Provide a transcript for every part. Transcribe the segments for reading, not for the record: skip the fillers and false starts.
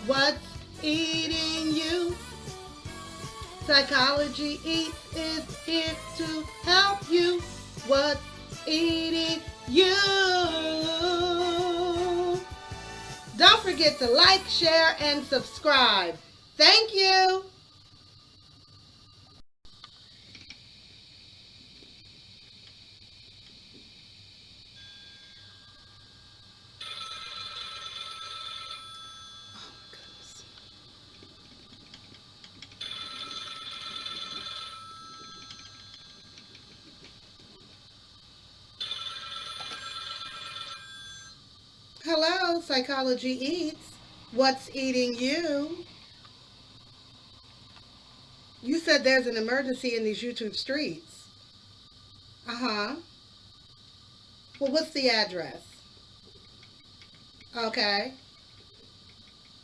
What's eating you? Psychology Eats is here to help you. What's eating you? Don't forget to like, share, and subscribe. Thank you. Hello, Psychology Eats. What's eating you? You said there's an emergency in these YouTube streets. Uh huh. Well, what's the address? Okay.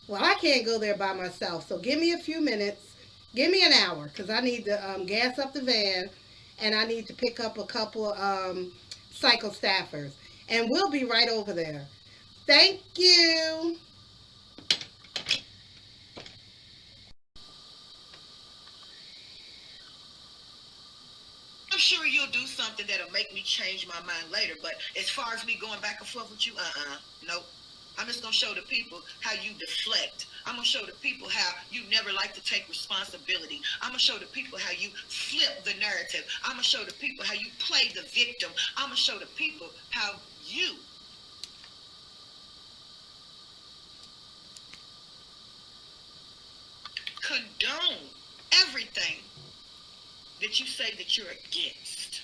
Well, I can't go there by myself, so give me a few minutes. Give me an hour because I need to gas up the van and I need to pick up a couple of psycho staffers. And we'll be right over there. Thank you. I'm sure you'll do something that'll make me change my mind later. But as far as me going back and forth with you, nope. I'm just gonna show the people how you deflect. I'm gonna show the people how you never like to take responsibility. I'm gonna show the people how you flip the narrative. I'm gonna show the people how you play the victim. I'm gonna show the people how you condone everything that you say that you're against.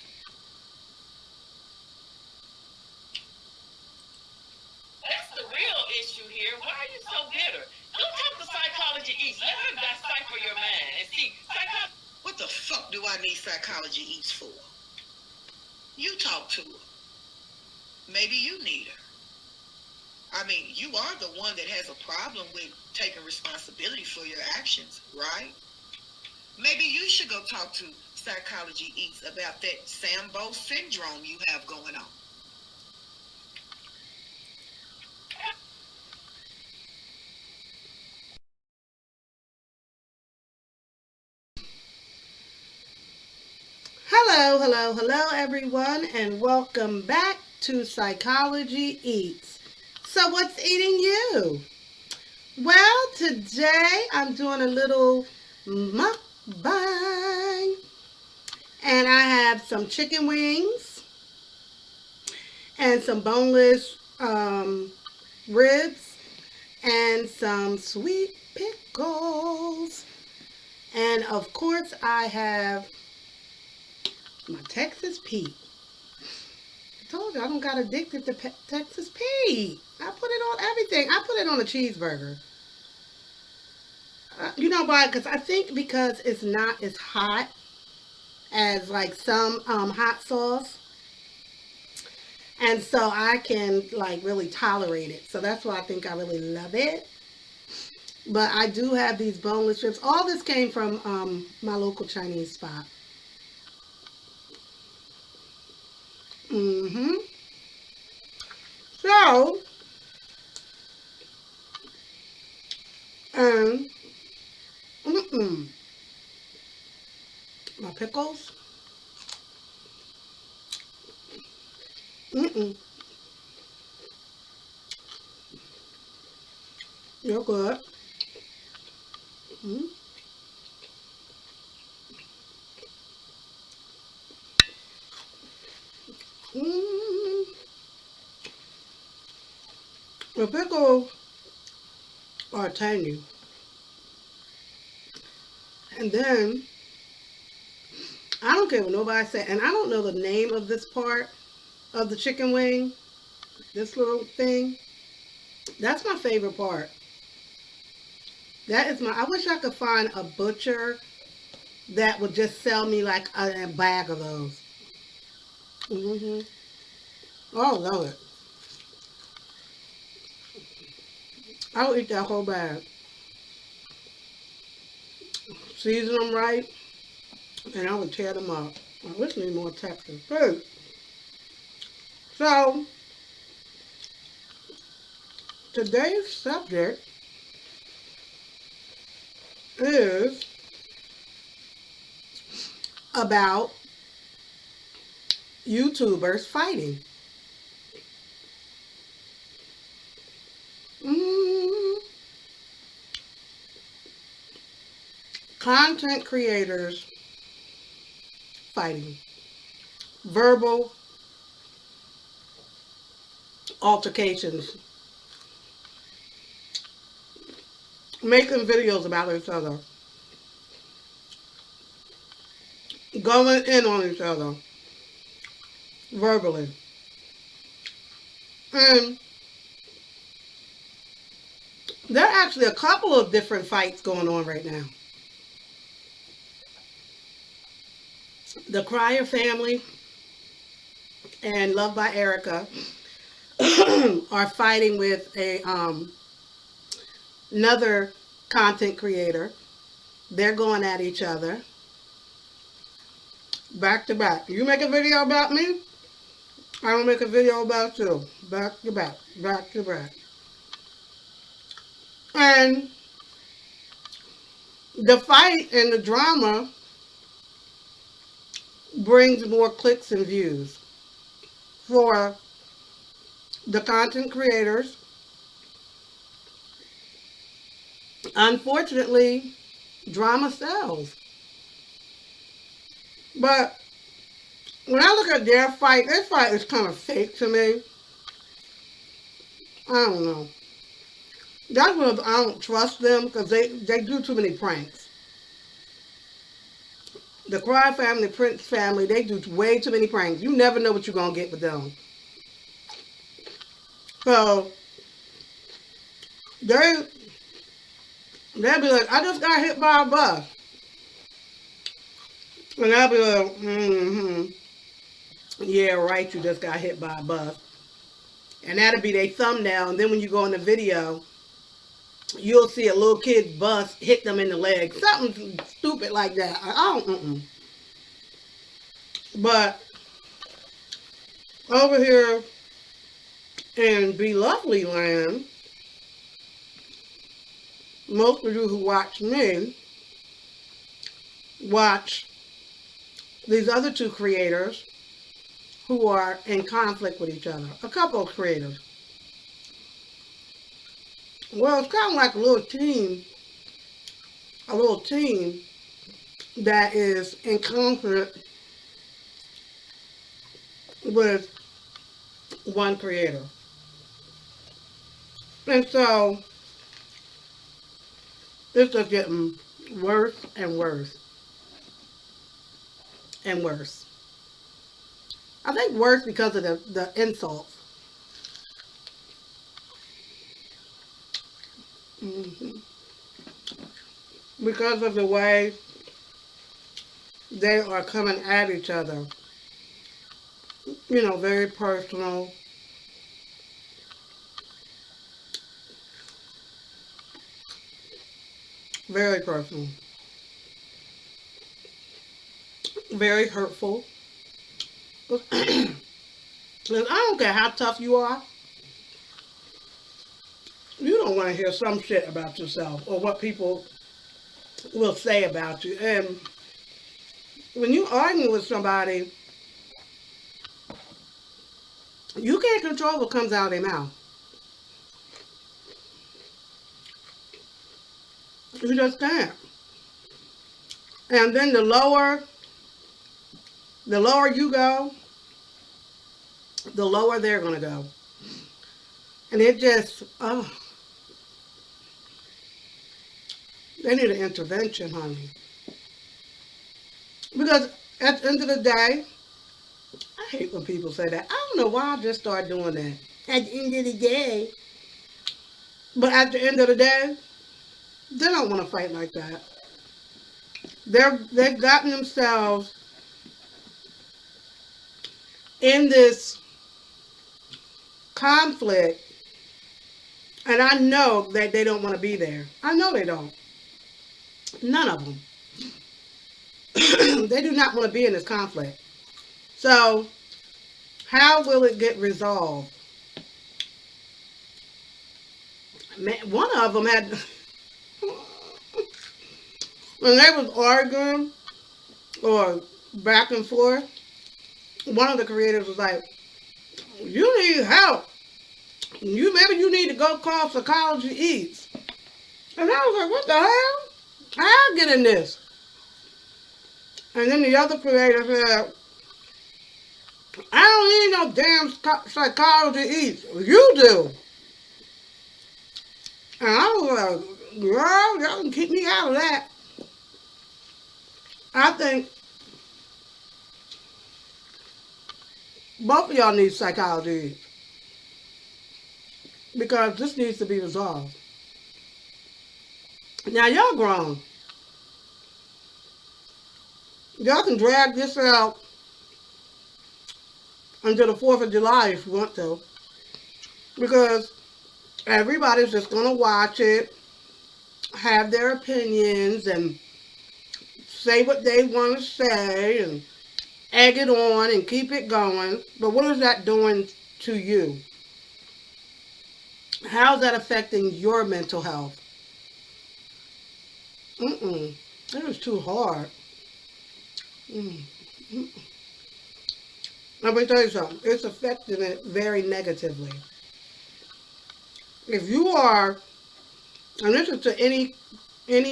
That's the real issue here. Why are you so bitter? Go talk to Psychology East. Let them decipher your mind and see. What the fuck do I need Psychology East for? You talk to her. Maybe you need her. I mean, you are the one that has a problem with taking responsibility for your actions, right? Maybe you should go talk to Psychology East about that Sambo syndrome you have going on. Hello, hello, hello, everyone, and welcome back to Psychology Eats. So, what's eating you? Well, today I'm doing a little mukbang, and I have some chicken wings and some boneless ribs and some sweet pickles. And of course, I have my Texas Pete. I told you I don't got addicted to Texas Pete. I put it on everything. I put it on a cheeseburger. You know why? Because I think because it's not as hot as like some hot sauce, and so I can like really tolerate it. So that's why I think I really love it. But I do have these boneless ribs. All this came from my local Chinese spot. Mm-hmm. So, um, mm-mm, my pickles. Mm-mm, you're good. Mm-hmm. Mm-hmm. The pickles are tangy. And then, I don't care what nobody say, and I don't know the name of this part of the chicken wing, this little thing. That's my favorite part. That is my, I wish I could find a butcher that would just sell me like a bag of those. Hmm. Oh, I love it. I'll eat that whole bag. Season them right, and I would tear them up. I wish need more Texas food. So, today's subject is about YouTubers fighting. Mm, content creators fighting. Verbal altercations. Making videos about each other. Going in on each other. Verbally. And there are actually a couple of different fights going on right now. The Crier family and Love by Erica are fighting with a another content creator. They're going at each other back to back. You make a video about me, I will make a video about you. Back to back, back to back. And the fight and the drama brings more clicks and views for the content creators. Unfortunately, drama sells. But when I look at their fight is kind of fake to me. I don't know. That's what I don't trust them because they do too many pranks. The Cry family, Prince family, they do way too many pranks. You never know what you're gonna get with them. So they they'll be like, I just got hit by a bus. And I'll be like, mm-hmm. Yeah, right, you just got hit by a bus. And that'll be their thumbnail. And then when you go in the video, you'll see a little kid's bus hit them in the leg. Something stupid like that. I don't, mm-mm. But over here in Be Lovely Land, most of you who watch me watch these other two creators who are in conflict with each other. A couple of creators. Well, it's kind of like a little team that is in conflict with one creator. And so it's just getting worse and worse and worse. I think worse because of the insults. Hmm. Because of the way they are coming at each other. You know, very personal. Very personal. Very hurtful. 'Cause I don't care how tough you are. You don't want to hear some shit about yourself or what people will say about you. And when you argue with somebody, you can't control what comes out of their mouth. You just can't. And then the lower you go, the lower they're gonna go. And it just, oh, they need an intervention, honey. Because at the end of the day, I hate when people say that. I don't know why I just started doing that. At the end of the day. But at the end of the day, they don't want to fight like that. They've gotten themselves in this conflict, and I know that they don't want to be there. I know they don't. None of them. They do not want to be in this conflict. So, how will it get resolved? Man, one of them had. when they was arguing or back and forth, one of the creators was like, "You need help. Maybe you need to go call Psychology Eats." And I was like, "What the hell? I'll get in this." And then the other creator said, "I don't need no damn Psychology Eats. You do." And I was like, "Girl, y'all can keep me out of that." I think both of y'all need Psychology Eats because this needs to be resolved. Now y'all grown. Y'all can drag this out until the 4th of July if you want to. Because everybody's just going to watch it, have their opinions, and say what they want to say, and egg it on and keep it going. But what is that doing to you? How's that affecting your mental health? It was too hard. Mm. Let me tell you something. It's affecting it very negatively. If you are, and this is to any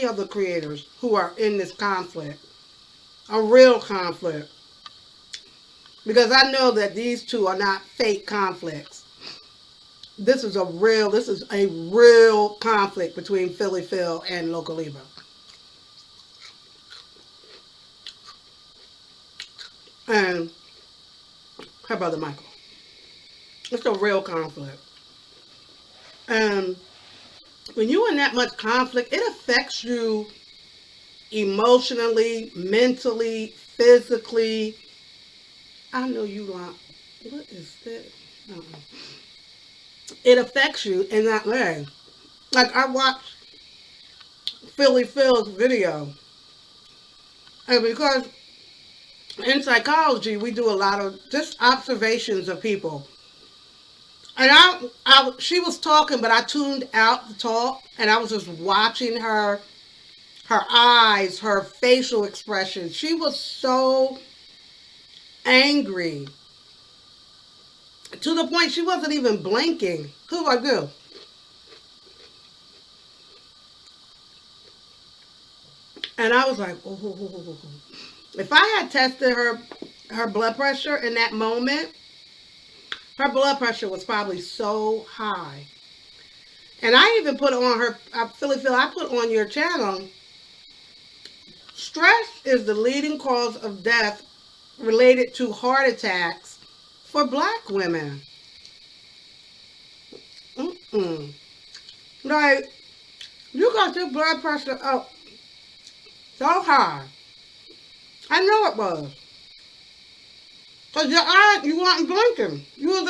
of the creators who are in this conflict, a real conflict, because I know that these two are not fake conflicts. This is a real conflict between Philly Phil and Local Libra. And her brother Michael. It's a real conflict. And when you're in that much conflict, it affects you emotionally, mentally, physically. I know you like, what is this? Uh-uh. It affects you in that way. Like I watched Philly Phil's video, and because in psychology we do a lot of just observations of people. And she was talking, but I tuned out the talk, and I was just watching her eyes, her facial expression. She was so angry to the point she wasn't even blinking. Who I do? And I was like, oh. If I had tested her blood pressure in that moment, her blood pressure was probably so high. And I even put on her, Philly Phil, I put on your channel, stress is the leading cause of death related to heart attacks for black women. Mm-mm. Like, you got your blood pressure up so high. I know it was. Because your eyes, you weren't blinking. You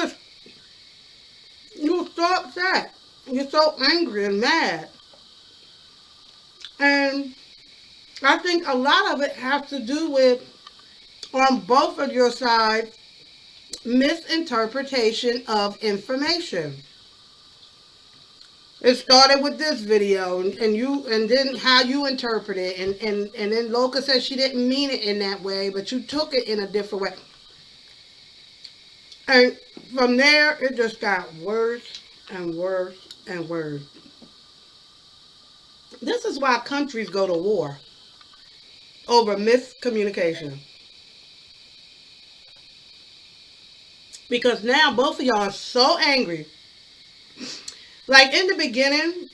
were so upset. You're so angry and mad. And I think a lot of it has to do with, on both of your sides, misinterpretation of information. It started with this video and then how you interpret it and then Loca said she didn't mean it in that way, but you took it in a different way. And from there it just got worse and worse and worse. This is why countries go to war over miscommunication. Because now both of y'all are so angry. Like in the beginning,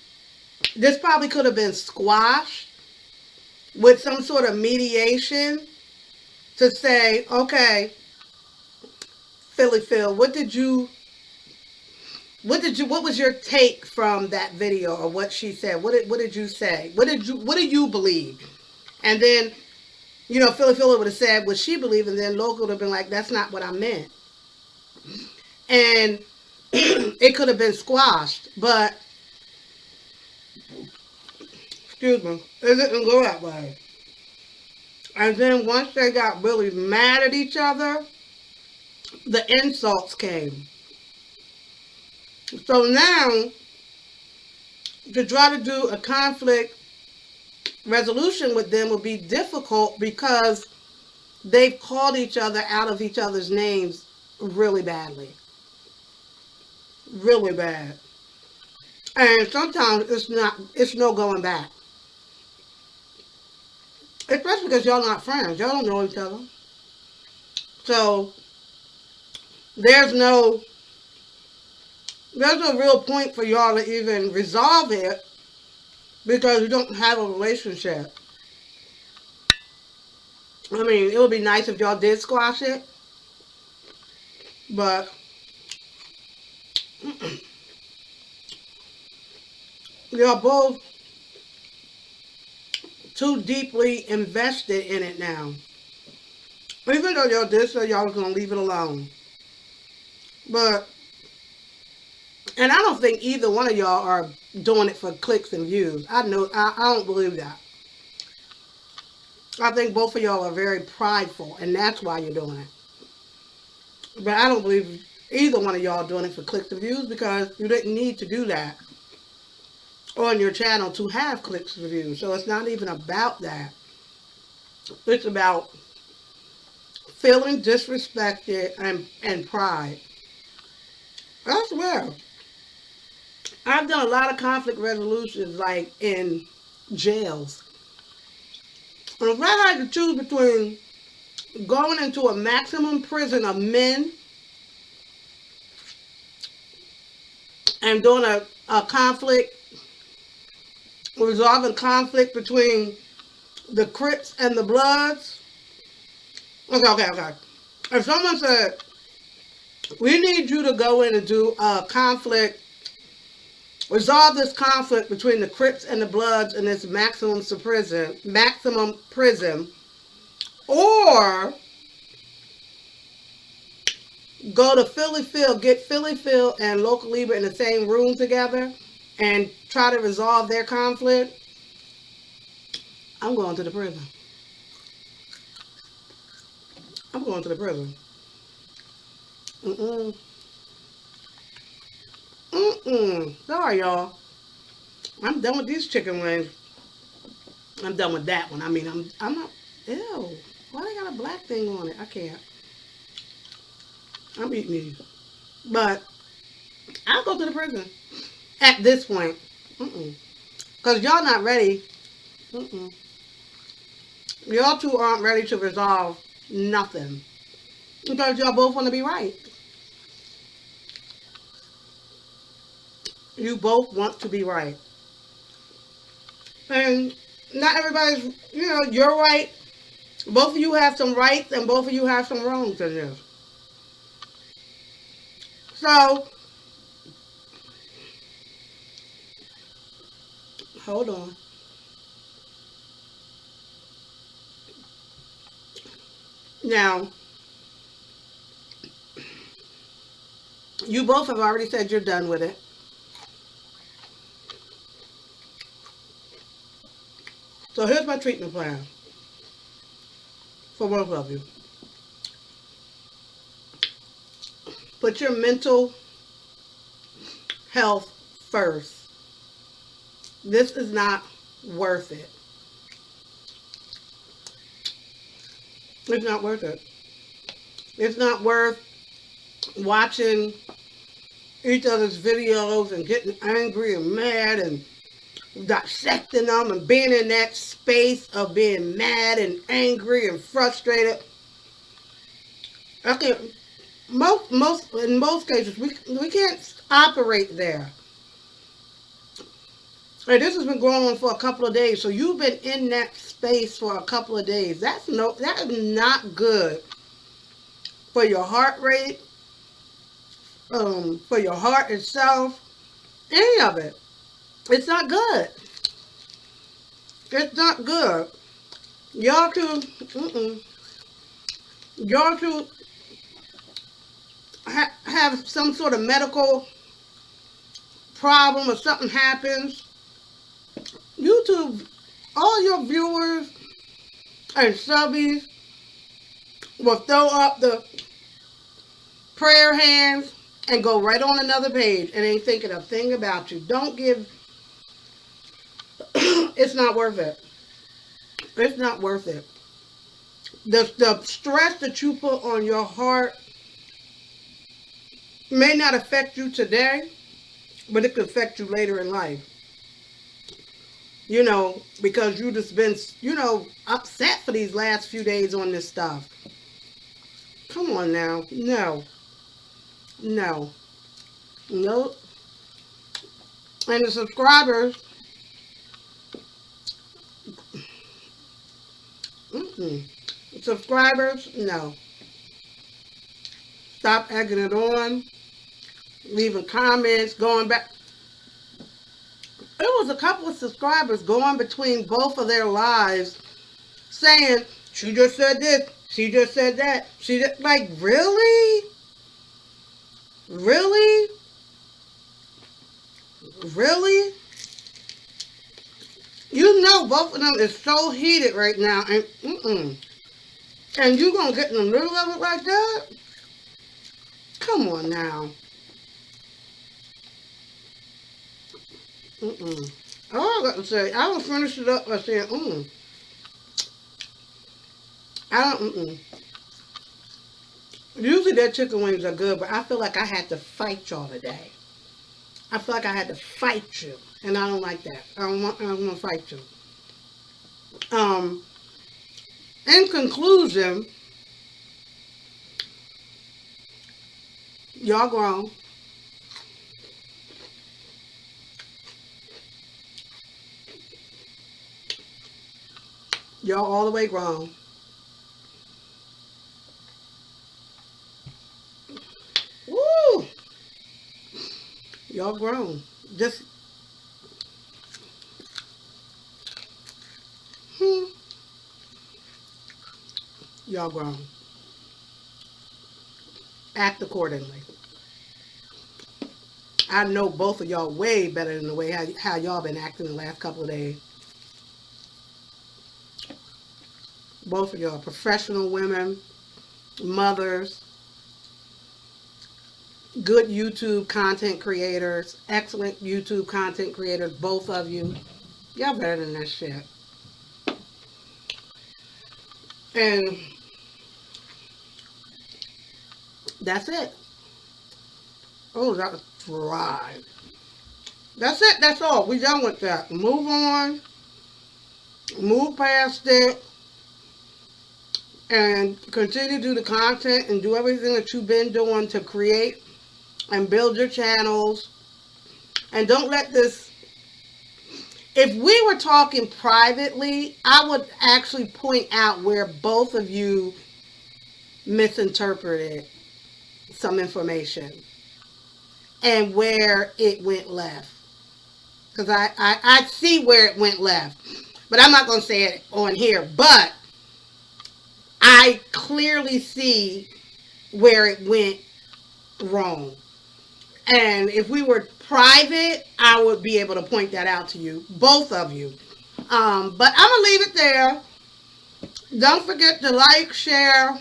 this probably could have been squashed with some sort of mediation to say, okay, Philly Phil, what was your take from that video or what she said? What did you say? What do you believe? And then, Philly Phil would have said what she believed, and then Local would have been like, that's not what I meant. And it could have been squashed, but excuse me, it didn't go that way. And then once they got really mad at each other, the insults came. So now, to try to do a conflict resolution with them would be difficult because they've called each other out of each other's names really badly. Really bad. And sometimes it's no going back. Especially because y'all not friends. Y'all don't know each other. So there's no there's no real point for y'all to even resolve it because you don't have a relationship. I mean, it would be nice if y'all did squash it, but y'all both too deeply invested in it now. Even though y'all did say y'all was gonna leave it alone. But and I don't think either one of y'all are doing it for clicks and views. I don't believe that. I think both of y'all are very prideful and that's why you're doing it. But I don't believe either one of y'all doing it for clicks and views because you didn't need to do that on your channel to have clicks and views. So it's not even about that. It's about feeling disrespected and pride. I swear. I've done a lot of conflict resolutions like in jails. And if I had to choose between going into a maximum prison of men and doing a conflict, resolving conflict between the Crips and the Bloods. Okay. If someone said, we need you to go in and do a conflict, resolve this conflict between the Crips and the Bloods in this maximum prison, or go to Philly Phil, get Philly Phil and Local Libra in the same room together and try to resolve their conflict, I'm going to the prison. I'm going to the prison. Mm-mm. Mm-mm. Sorry, y'all. I'm done with these chicken wings. I'm done with that one. I mean, I'm not. Ew. Why they got a black thing on it? I can't. I'm eating these. But I'll go to the prison at this point. Mm-mm. Because y'all not ready. Mm-mm. Y'all two aren't ready to resolve nothing. Because y'all both want to be right. You both want to be right. And not everybody's, you're right. Both of you have some rights and both of you have some wrongs in this. So, hold on. Now, you both have already said you're done with it. So here's my treatment plan for both of you. Put your mental health first. This is not worth it. It's not worth it. It's not worth watching each other's videos and getting angry and mad and dissecting them and being in that space of being mad and angry and frustrated. Okay, in most cases we can't operate there. Hey, this has been going on for a couple of days, so you've been in that space for a couple of days. That is not good for your heart rate, for your heart itself, any of it. It's not good. It's not good. Y'all two, y'all two have some sort of medical problem or something happens. YouTube, all your viewers and subbies will throw up the prayer hands and go right on another page and ain't thinking a thing about you. Don't give, it's not worth it. It's not worth it. The stress that you put on your heart may not affect you today, but it could affect you later in life. Because you just been, upset for these last few days on this stuff. Come on now. No. No. No. And the subscribers, mm-mm. Subscribers, no. Stop egging it on, leaving comments, going back. There was a couple of subscribers going between both of their lives saying, she just said this, she just said that. Like, really? Really? Really? Both of them is so heated right now, and you gonna get in the middle of it like that? Come on now. Mm-mm. All I got to say, I will finish it up by saying, I don't, Usually their chicken wings are good, but I feel like I had to fight y'all today. I feel like I had to fight you, and I don't like that. I don't want to fight you. Um, in conclusion, y'all grown. Y'all all the way grown. Woo! Y'all grown. Just, hmm, y'all grown. Act accordingly. I know both of y'all way better than the way how y'all been acting the last couple of days. Both of y'all professional women, mothers, good YouTube content creators, excellent YouTube content creators, both of you. Y'all better than that shit. And that's it. Oh, that was dry. That's it. That's all. We done with that. Move on. Move past it. And continue to do the content and do everything that you've been doing to create and build your channels. And don't let this. If we were talking privately, I would actually point out where both of you misinterpreted some information and where it went left. Because I see where it went left. But I'm not going to say it on here. But I clearly see where it went wrong. And if we were private, I would be able to point that out to you, both of you. But I'm going to leave it there. Don't forget to like, share,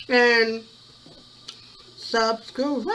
and subscribe.